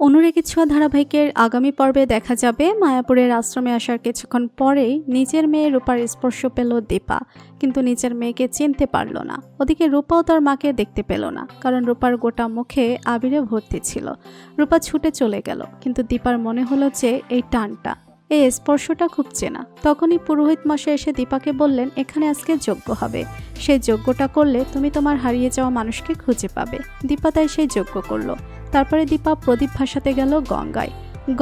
অনুরাগী ছোঁয়া ধারাবাহিকের আগামী পর্বে দেখা যাবে মায়াপুরের আশ্রমে আসার কিছুক্ষণ পরেই নিজের মেয়ে রূপার স্পর্শ পেল দীপা, কিন্তু নিজের মেয়েকে চিনতে পারল না। ওদিকে রূপাও তার মাকে দেখতে পেল না, কারণ রূপার গোটা মুখে আবিরে ভর্তি ছিল। রূপা ছুটে চলে গেল, কিন্তু দীপার মনে হলো যে এই টানটা, এই স্পর্শটা খুব চেনা। তখনই পুরোহিত মশাই এসে দীপাকে বললেন, এখানে আজকে যজ্ঞ হবে, সেই যজ্ঞটা করলে তুমি তোমার হারিয়ে যাওয়া মানুষকে খুঁজে পাবে। দীপা তাই সেই যজ্ঞ করলো। তারপরে দীপা প্রদীপ ভাসাতে গেল গঙ্গায়।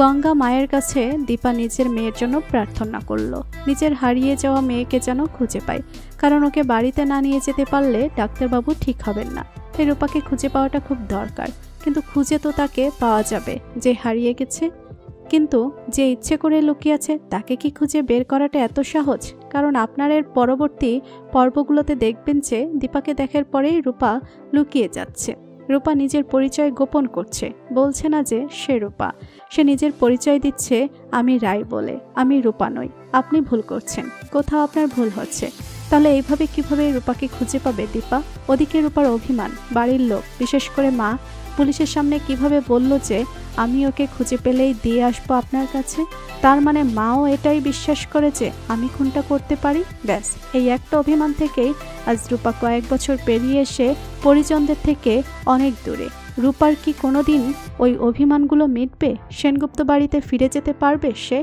গঙ্গা মায়ের কাছে দীপা নিজের মেয়ের জন্য প্রার্থনা করলো, নিজের হারিয়ে যাওয়া মেয়েকে যেন খুঁজে পায়, কারণ ওকে বাড়িতে না নিয়ে যেতে পারলে ডাক্তারবাবু ঠিক হবেন না। তাই রূপাকে খুঁজে পাওয়াটা খুব দরকার, কিন্তু খুঁজে তো তাকে পাওয়া যাবে যে হারিয়ে গেছে, কিন্তু যে ইচ্ছে করে লুকিয়ে আছে তাকে কি খুঁজে বের করাটা এত সহজ? কারণ আপনার এর পরবর্তী পর্বগুলোতে দেখবেন যে দীপাকে দেখার পরেই রূপা লুকিয়ে যাচ্ছে। রূপা নিজের পরিচয় গোপন করছে, বলছে না যে সে রূপা। সে নিজের পরিচয় দিচ্ছে আমি রায় বলে। আমি রূপা নই, আপনি ভুল করছেন, কোথাও আপনার ভুল হচ্ছে। তাহলে এইভাবে কিভাবে রূপাকে খুঁজে পাবে দীপা? ওদিকে রূপার অভিমান, বাড়ির লোক বিশেষ করে মা পুলিশের সামনে কিভাবে বলল যে আমি ওকে খুঁজে পেলেই দিয়ে আসবো আপনার কাছে। তার মানে মাও এটাই বিশ্বাস করে যে আমি খুনটা করতে পারি। ব্যাস এই একটা অভিমান থেকেই আজ রূপা কয়েক বছর পেরিয়ে এসে পরিজনদের থেকে অনেক দূরে। রূপার কি কোনোদিন ওই অভিমানগুলো মিটবে? সেনগুপ্ত বাড়িতে ফিরে যেতে পারবে সে?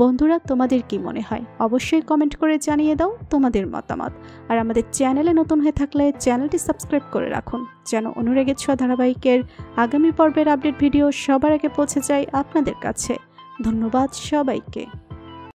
বন্ধুরা, তোমাদের কি মনে হয় অবশ্যই কমেন্ট করে জানিয়ে দাও তোমাদের মতামত। আর আমাদের চ্যানেলে নতুন হয়ে থাকলে চ্যানেলটি সাবস্ক্রাইব করে রাখুন, যেন অনুরাগী ছোঁয়া ধারাবাহিকের আগামী পর্বের আপডেট ভিডিও সবার আগে পৌঁছে যায় আপনাদের কাছে। ধন্যবাদ সবাইকে।